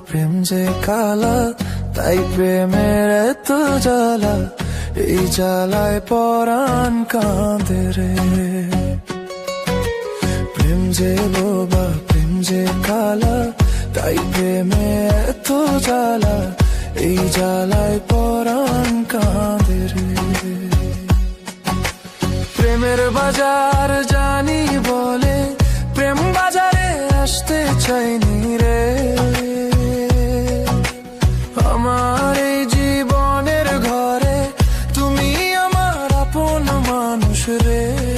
প্রেম যে কালা, তাই প্রেমের এত জ্বালা, এই জ্বালায় পরাণ কাঁদে রে। প্রেম যে বোবা, প্রেম যে কালা, তাই প্রেমে এত জ্বালা, এই জ্বালায় পরাণ কাঁদে রে। প্রেমের বাজার জানি বলে প্রেম বাজারে আসতে চাইনি রে। আমার এই জীবনের ঘরে তুমি আমার আপন মানুষ রে।